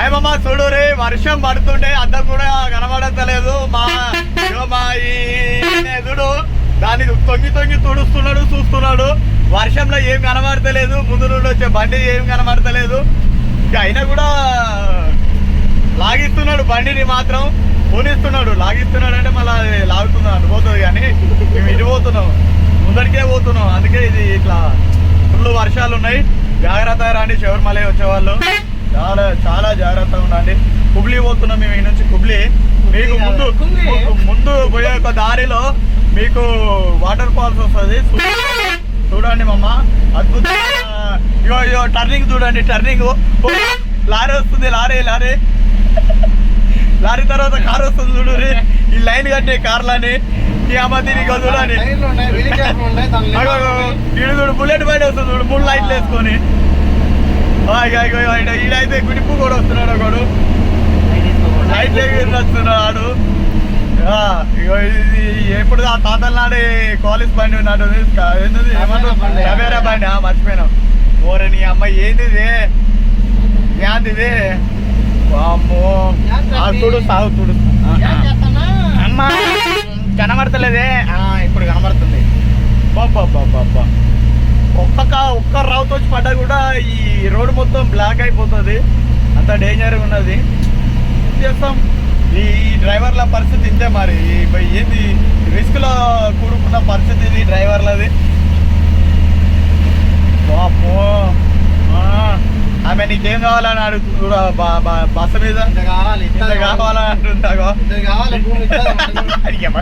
అయ్యమ్మ చూడు రే, వర్షం పడుతుంటే అద్దం కూడా కనబడతలేదు. మా చూడు దాన్ని తొంగి తొంగి తుడుస్తున్నాడు, చూస్తున్నాడు. వర్షంలో ఏం కనబడతలేదు, ముందు నుండి వచ్చే బండి ఏం కనబడతలేదు. అయినా కూడా లాగిస్తున్నాడు బండిని మాత్రం, పోనిస్తున్నాడు. లాగిస్తున్నాడు అంటే మళ్ళీ లాగుతున్నాడు అనుకోతుంది, కానీ మేము ఇటు పోతున్నాం, ముందరికే పోతున్నాం. అందుకే ఇది ఇట్లా ఫుల్ వర్షాలు ఉన్నాయి. జాగ్రత్తగా రండి శబరిమల వచ్చేవాళ్ళు, చాలా చాలా జాగ్రత్తగా ఉండండి. హుబ్లీ పోతున్నాం మేము, ఈ నుంచి హుబ్లీ. మీకు ముందు పోయే ఒక దారిలో మీకు వాటర్ ఫాల్స్ వస్తుంది, చూడండి మమ్మ. అద్భుతంగా ఇగో టర్నింగ్ చూడండి, టర్నింగ్. లారీ వస్తుంది, లారీ లారీ లారీ తర్వాత కారు వస్తుంది చూడు. ఈ లైన్ కట్టే కార్లని ఈ అమ్మదిని చూడండి. చూడు బుల్లెట్ బండి వస్తుంది చూడు, 3 లైట్లు వేసుకొని. ఈడైతే గుడిపు కూడా వస్తున్నాడు, ఒకడు లైట్ వస్తున్నాడు. ఇది ఎప్పుడు ఆ తాతల నాడే కాలేజ్ బండి ఉన్నాడు, టవేరా బండి. మర్చిపోయినాం. ఓరే నీ అమ్మ ఏంది ఏంది అమ్మో. చూడు సాగు చూడు. అమ్మా కనబడతలేదే, ఇప్పుడు కనబడుతుంది. బాబా ఒక్క రావుతో వచ్చి పడ్డా కూడా ఈ రోడ్డు మొత్తం బ్లాక్ అయిపోతుంది, అంత డేంజర్గా ఉన్నది. చేస్తాం, ఈ డ్రైవర్ల పరిస్థితి ఇంతే మరి. ఏంది రిస్క్ లో కూడుకున్న పరిస్థితి ఇది డ్రైవర్లది. బాపో ఆమె నీకేం కావాలని అడుగుతుందా బస్సు మీద? కావాలని అంటుందా?